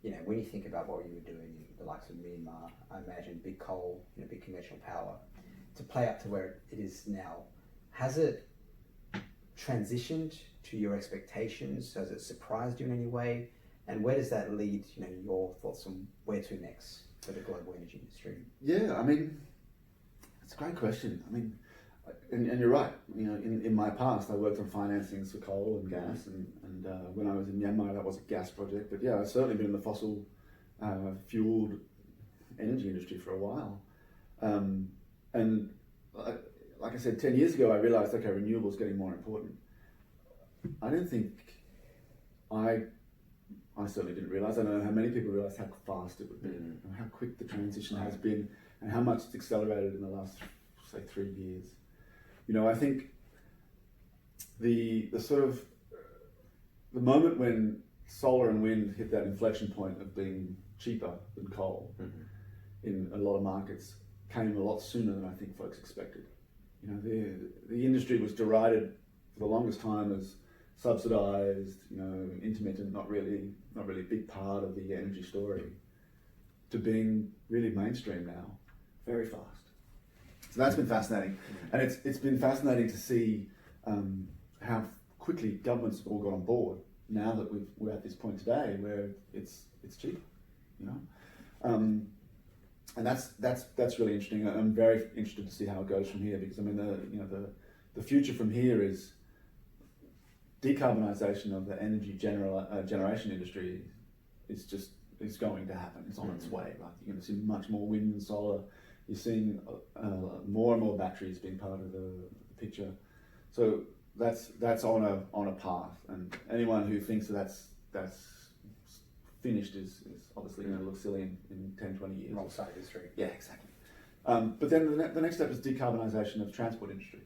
You know, when you think about what you were doing in the likes of Myanmar, I imagine big coal, you know, big conventional power, to play up to where it is now. Has it transitioned to your expectations? Has it surprised you in any way? And where does that lead, you know, your thoughts on where to next for the global energy industry? Yeah, I mean, it's a great question. I mean, and you're right. You know, in my past, I worked on financings for coal and gas, and when I was in Myanmar, that was a gas project. But yeah, I've certainly been in the fossil fueled energy industry for a while. And like I said, 10 years ago, I realized, okay, renewables getting more important. I don't think I certainly didn't realize. I don't know how many people realize how fast it would be, and how quick the transition has been, and how much it's accelerated in the last, say, 3 years. You know, I think the sort of the moment when solar and wind hit that inflection point of being cheaper than coal in a lot of markets came a lot sooner than I think folks expected. You know, the industry was derided for the longest time as subsidized, you know, intermittent, not really a big part of the energy story, to being really mainstream now, very fast. So that's been fascinating, and it's been fascinating to see how quickly governments have all got on board now that we're at this point today where it's cheap, you know, and that's really interesting. I'm very interested to see how it goes from here, because I mean the future from here is decarbonisation of the energy generation industry is going to happen. It's on its way. Right? You're going to see much more wind and solar. You're seeing more and more batteries being part of the picture. So that's on a path, and anyone who thinks that's finished is obviously going to look silly in 10, 20 years. Wrong side of history. Yeah, exactly. But then the next step is decarbonisation of the transport industry.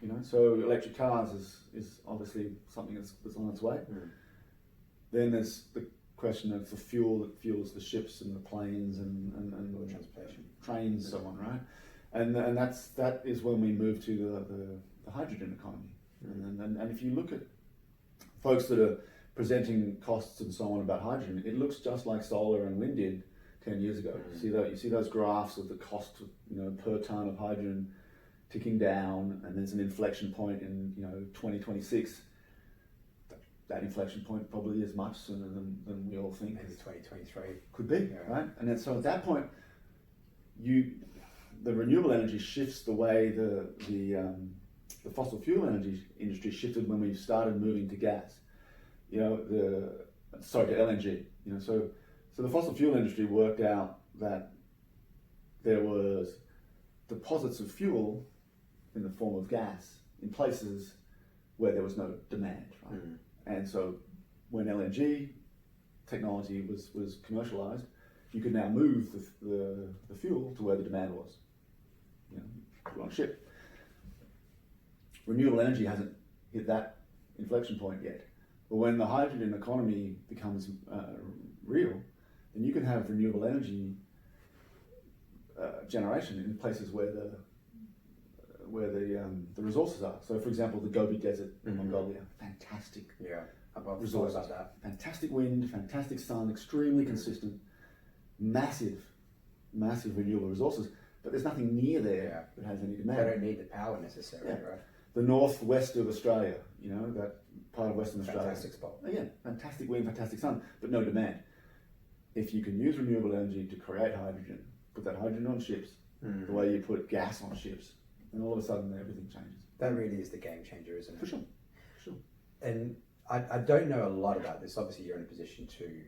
You know, so electric cars is obviously something that's on its way. Then there's the question of the fuel that fuels the ships and the planes and the transportation, trains, and so on, right? And that is when we move to the hydrogen economy. And if you look at folks that are presenting costs and so on about hydrogen, it looks just like solar and wind did 10 years ago. You see those graphs of the cost per ton of hydrogen ticking down, and there's an inflection point in 2026. That inflection point probably is much sooner than we all think. Maybe 2023. Could be, right? And then, so at that point, the renewable energy shifts the way the fossil fuel energy industry shifted when we started moving to gas. To LNG. So the fossil fuel industry worked out that there was deposits of fuel in the form of gas in places where there was no demand, right? And so when LNG technology was commercialized, you could now move the fuel to where the demand was. Put it on a ship. Renewable energy hasn't hit that inflection point yet. But when the hydrogen economy becomes real, then you can have renewable energy generation in places where the resources are. So, for example, the Gobi Desert in Mongolia, fantastic. Yeah, I've resources. thought about that. Fantastic wind, fantastic sun, extremely consistent, massive renewable resources. But there's nothing near there that has any demand. They don't need the power necessarily, right? The northwest of Australia, that part of Western Australia. Fantastic spot. Again, fantastic wind, fantastic sun, but no demand. If you can use renewable energy to create hydrogen, put that hydrogen on ships, the way you put gas on ships, and all of a sudden everything changes. That really is the game changer, isn't it? For sure. And I don't know a lot about this. Obviously, you're in a position to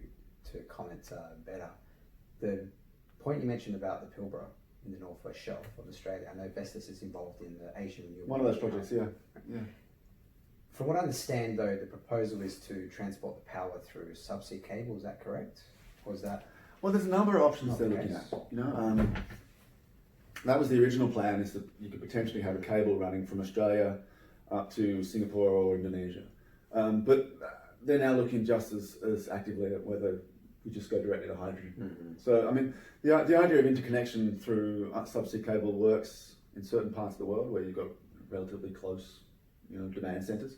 comment better. The point you mentioned about the Pilbara in the northwest shelf of Australia, I know Vestas is involved in the Asian Renewable One of those projects, yeah. From what I understand, though, the proposal is to transport the power through subsea cable. Is that correct? Or is that? Well, there's a number of options they're looking at. That was the original plan, is that you could potentially have a cable running from Australia up to Singapore or Indonesia. But they're now looking just as actively at whether we just go directly to hydrogen. So, I mean, the idea of interconnection through subsea cable works in certain parts of the world where you've got relatively close, demand centres.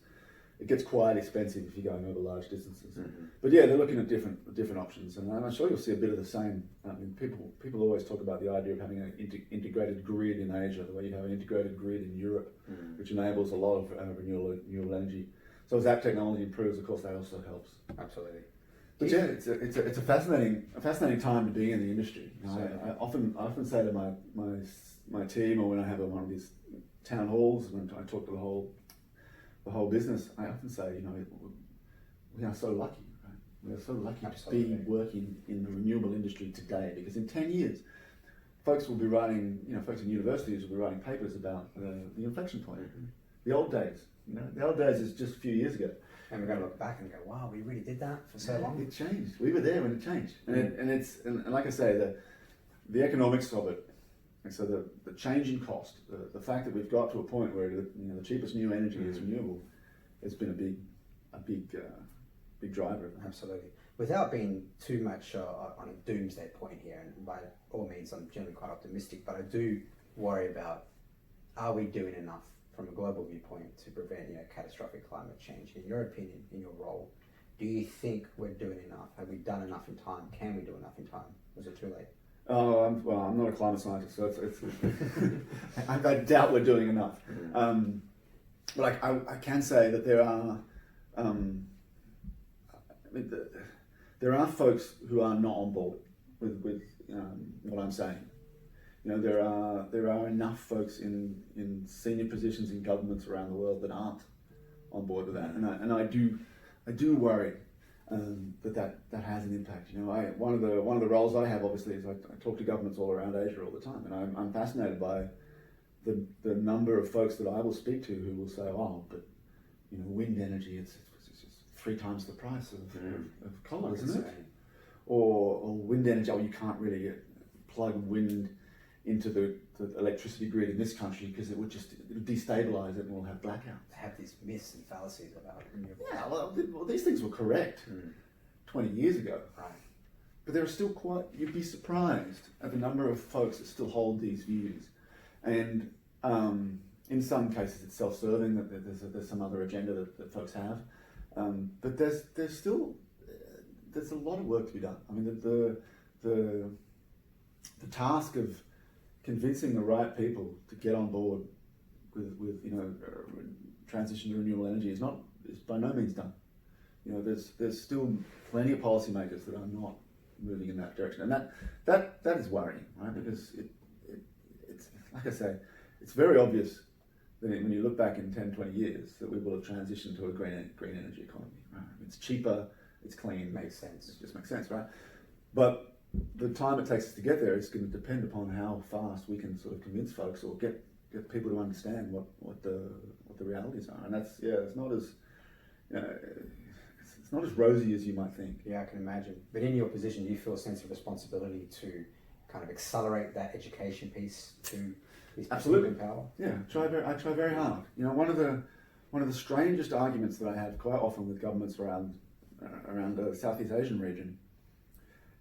It gets quite expensive if you're going over large distances. But yeah, they're looking at different options, and I'm sure you'll see a bit of the same. I mean, people always talk about the idea of having an integrated grid in Asia, the way you have an integrated grid in Europe, which enables a lot of renewable energy. So as that technology improves, of course, that also helps. Absolutely. But yeah, it's a fascinating time to be in the industry. I often say to my team, or when I have one of these town halls, when I talk to the whole business, I often say, we are so lucky, right? We are so lucky to be working in the renewable industry today, because in 10 years, folks in universities will be writing papers about the inflection point. The old days, the old days is just a few years ago. And we're going to look back and go, wow, we really did that for so long. It changed. We were there when it changed. And like I say, the economics of it, and so the change in cost, the fact that we've got to a point where the cheapest new energy is renewable, has been a big driver of that. Absolutely. Without being too much on a doomsday point here, and by all means I'm generally quite optimistic, but I do worry about, are we doing enough from a global viewpoint to prevent catastrophic climate change? In your opinion, in your role, do you think we're doing enough? Have we done enough in time? Can we do enough in time? Was it too late? I'm not a climate scientist, so it's I doubt we're doing enough. But I can say that there are folks who are not on board with what I'm saying. There are enough folks in senior positions in governments around the world that aren't on board with that, and I do worry that has an impact. One of the roles I have, obviously, is I talk to governments all around Asia all the time, and I'm fascinated by the number of folks that I will speak to who will say, "Oh, but wind energy, it's 3 times the price of coal, isn't it?" Or wind energy, you can't really plug wind into the electricity grid in this country because it would destabilise it and we'll have blackouts. They have these myths and fallacies about renewables. Yeah, well, these things were correct 20 years ago. Right. But there are still you'd be surprised at the number of folks that still hold these views. And in some cases it's self-serving, that there's some other agenda that folks have, but there's still there's a lot of work to be done. I mean, the task of convincing the right people to get on board with transition to renewable energy is by no means done. You know, there's still plenty of policymakers that are not moving in that direction, and that is worrying, right? Because it's like I say, it's very obvious that when you look back in 10, 20 years that we will have transitioned to a green energy economy, right? It's cheaper, it's clean, Makes sense. it just makes sense, right? But the time it takes us to get there is going to depend upon how fast we can sort of convince folks or get people to understand what the realities are, and it's not as it's not as rosy as you might think. Yeah, I can imagine. But in your position, do you feel a sense of responsibility to kind of accelerate that education piece to these people in power? Yeah, I try very hard. You know, one of the strangest arguments that I have quite often with governments around the Southeast Asian region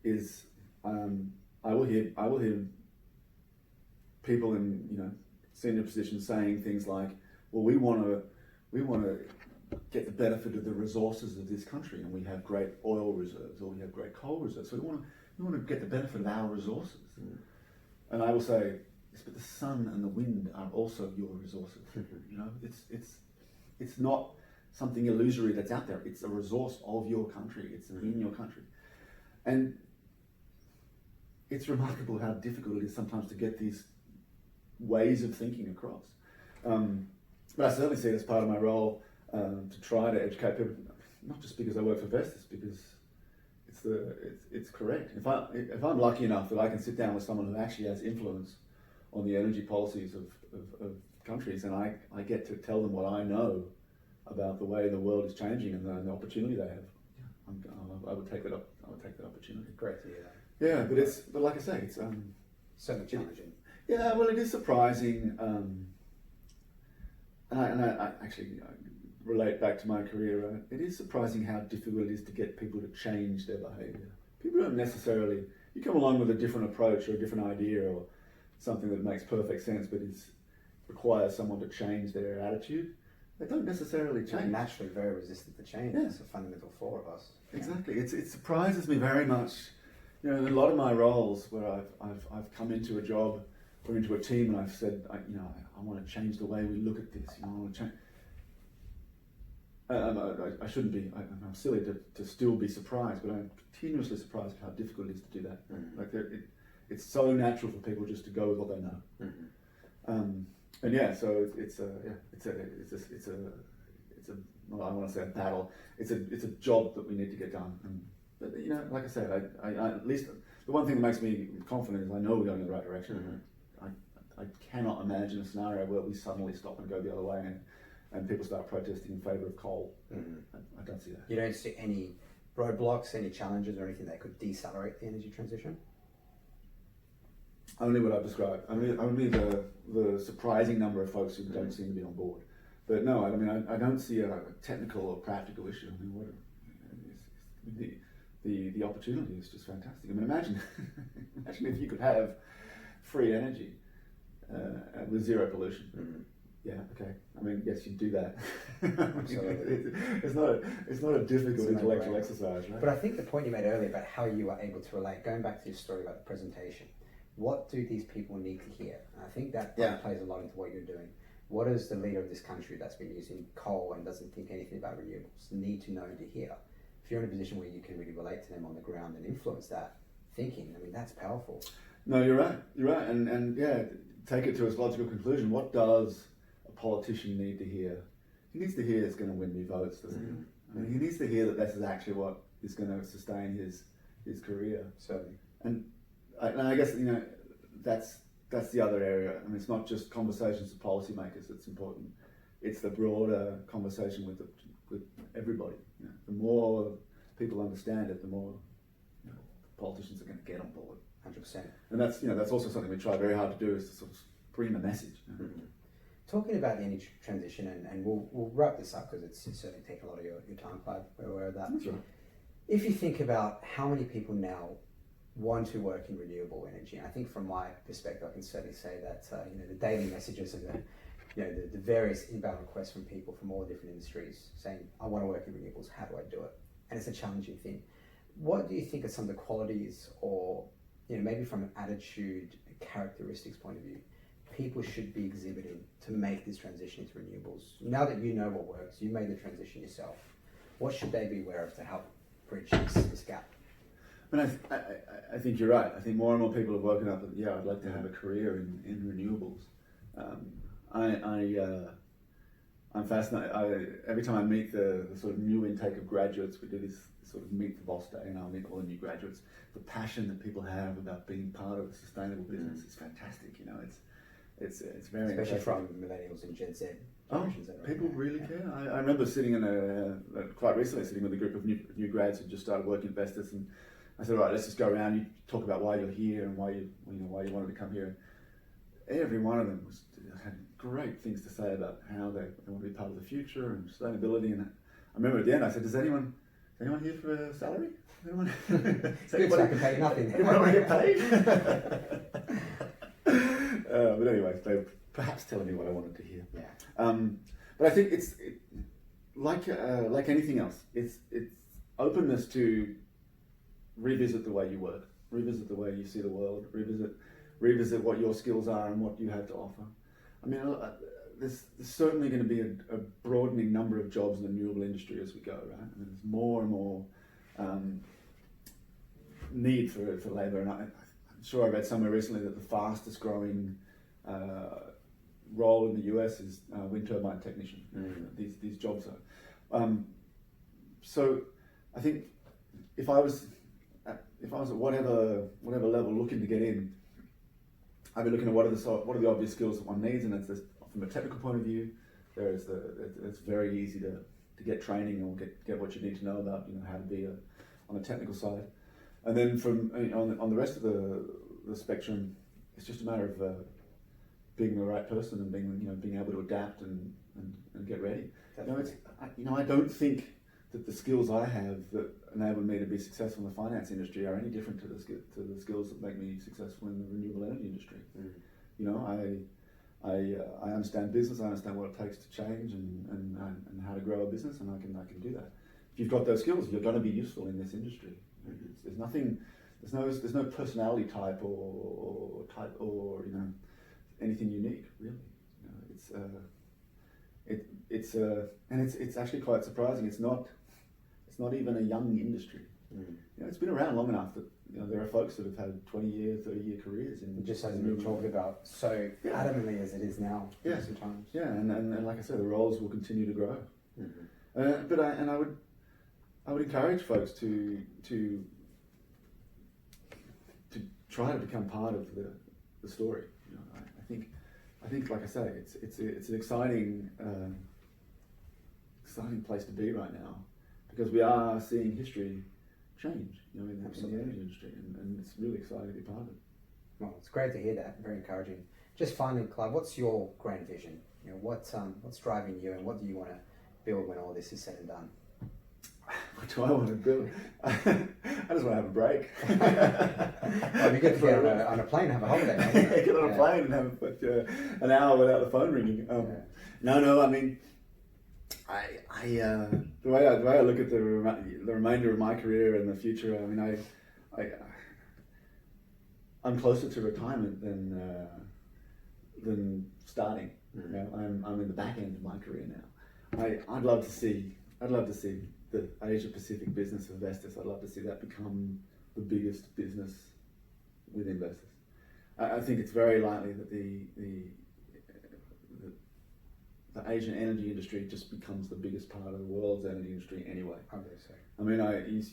is I will hear people in senior positions saying things like, well, we want to get the benefit of the resources of this country, and we have great oil reserves or we have great coal reserves, so we want to get the benefit of our resources. And I will say, yes, but the sun and the wind are also your resources. You know, it's not something illusory that's out there. It's a resource of your country. It's in your country, and it's remarkable how difficult it is sometimes to get these ways of thinking across. But I certainly see it as part of my role to try to educate people, not just because I work for Vestas, because it's correct. If I'm lucky enough that I can sit down with someone who actually has influence on the energy policies of countries, and I get to tell them what I know about the way the world is changing and the opportunity they have, I would take that up. I would take that opportunity. Great to hear that. Yeah, but like I say, it's certainly challenging. Yeah, well, it is surprising, and I actually relate back to my career. Right? It is surprising how difficult it is to get people to change their behaviour. People don't necessarily. You come along with a different approach or a different idea or something that makes perfect sense, but requires someone to change their attitude. They don't necessarily change. They're naturally very resistant to change. Yeah. It's a fundamental flaw of us. Exactly. It surprises me very much. You know, in a lot of my roles where I've come into a job or into a team and I've said, I want to change the way we look at this. I want to change. I shouldn't be. I'm silly to still be surprised, but I'm continuously surprised at how difficult it is to do that. Like it's so natural for people just to go with what they know. And yeah, so it's a well, I want to say a battle. It's a job that we need to get done. But like I said, I at least the one thing that makes me confident is I know we're going in the right direction. I cannot imagine a scenario where we suddenly stop and go the other way and people start protesting in favour of coal. I don't see that. You don't see any roadblocks, any challenges, or anything that could decelerate the energy transition? Only what I've described. Only the surprising number of folks who don't seem to be on board. But no, I don't see a technical or practical issue. The opportunity is just fantastic. imagine if you could have free energy with zero pollution. Yeah, okay. Yes, you'd do that. It's not a difficult intellectual exercise, right? But I think the point you made earlier about how you were able to relate, going back to your story about the presentation, what do these people need to hear? And I think that plays a lot into what you're doing. What does the leader of this country that's been using coal and doesn't think anything about renewables need to know and to hear? If you're in a position where you can really relate to them on the ground and influence that thinking, that's powerful. No, you're right. And yeah, take it to its logical conclusion. What does a politician need to hear? He needs to hear it's going to win me votes, doesn't he? He needs to hear that this is actually what is going to sustain his career. So, and I guess that's the other area. It's not just conversations with policymakers that's important. It's the broader conversation with everybody. The more people understand it, the more politicians are going to get on board. 100%. And that's also something we try very hard to do, is to sort of bring the message. Talking about the energy transition, and we'll wrap this up because it's certainly taken a lot of your time, Clive. We're aware of that. That's right. If you think about how many people now want to work in renewable energy. And I think from my perspective, I can certainly say that the daily messages and the various inbound requests from people from all different industries saying, I want to work in renewables, how do I do it? And it's a challenging thing. What do you think are some of the qualities, or maybe from an attitude, characteristics point of view, people should be exhibiting to make this transition into renewables? Now that you know what works, you made the transition yourself, what should they be aware of to help bridge this gap? I mean, I think you're right. I think more and more people have woken up that, I'd like to have a career in renewables. I'm fascinated. Every time I meet the sort of new intake of graduates, we do this sort of meet the boss day, and I'll meet all the new graduates. The passion that people have about being part of a sustainable business is fantastic. It's very especially impressive. from millennials and Gen Z. People really care. I remember sitting quite recently sitting with a group of new grads who just started working at Vestas, and I said, all right, let's just go around. You talk about why you're here and why you wanted to come here. Every one of them had great things to say about how they want to be part of the future and sustainability. And I remember at the end, I said, "Is anyone here for a salary? Anyone? It's good, so I can pay you nothing. Anyone want to get paid?" But anyway, they were perhaps telling me what I wanted to hear. Yeah. But I think it's like anything else. It's openness to revisit the way you work, revisit the way you see the world, revisit what your skills are and what you have to offer. I mean, there's certainly going to be a broadening number of jobs in the renewable industry as we go, right? I mean, there's more and more need for labour, and I'm sure I read somewhere recently that the fastest growing role in the US is wind turbine technician. These jobs are. So I think if I was at whatever level looking to get in, I'd be looking at what are the obvious skills that one needs, and it's from a technical point of view. It's very easy to get training or get what you need to know about how to be on the technical side, and then from on the rest of the spectrum, it's just a matter of being the right person and being able to adapt and get ready. I don't think that the skills I have that enable me to be successful in the finance industry are any different to the skills that make me successful in the renewable energy industry. I understand business. I understand what it takes to change and how to grow a business, and I can do that. If you've got those skills, you're going to be useful in this industry. There's no personality type or anything unique really. It's actually quite surprising. It's not even a young industry. It's been around long enough that there are folks that have had 20-year, 30-year careers in. It just hasn't been talked about so adamantly as it is now. Yeah, sometimes. Yeah, and like I said, the roles will continue to grow. But I would encourage folks to try to become part of the story. I think, like I say, it's an exciting place to be right now, because we are seeing history change, in the energy industry, and it's really exciting to be part of it. Well, it's great to hear that. Very encouraging. Just finally, Clive, what's your grand vision? What's driving you, and what do you want to build when all this is said and done? What do I want to build? I just want to have a break. Well, you get to get on a plane and have a holiday. Get on a plane and have an hour without the phone ringing. No. I mean, the way I look at the remainder of my career and the future. I mean, I'm closer to retirement than starting. I'm in the back end of my career now. I'd love to see the Asia Pacific business of Vestas. I'd love to see that become the biggest business within Vestas. I think it's very likely that the Asian energy industry just becomes the biggest part of the world's energy industry anyway. I believe so. I mean,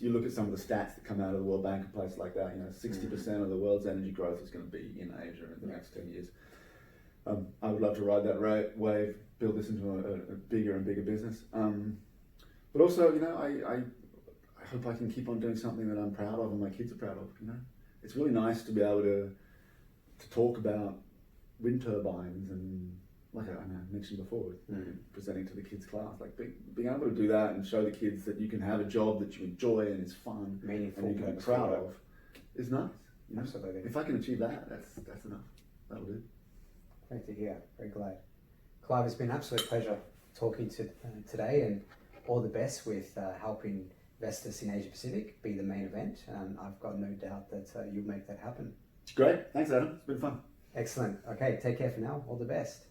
you look at some of the stats that come out of the World Bank and places like that. 60% of the world's energy growth is going to be in Asia in the next 10 years. I would love to ride that wave, build this into a bigger and bigger business. But also, I hope I can keep on doing something that I'm proud of and my kids are proud of. It's really nice to be able to talk about wind turbines and, like I mentioned before, presenting to the kids' class, like being able to do that and show the kids that you can have a job that you enjoy and is fun, meaningful, and you can be proud of. is nice. You know? Absolutely. If I can achieve that, that's enough. That'll do. Great to hear. Very glad. Clive, it's been an absolute pleasure talking to today, and all the best with helping Vestas in Asia Pacific be the main event. I've got no doubt that you'll make that happen. Great. Thanks, Adam. It's been fun. Excellent. Okay, take care for now. All the best.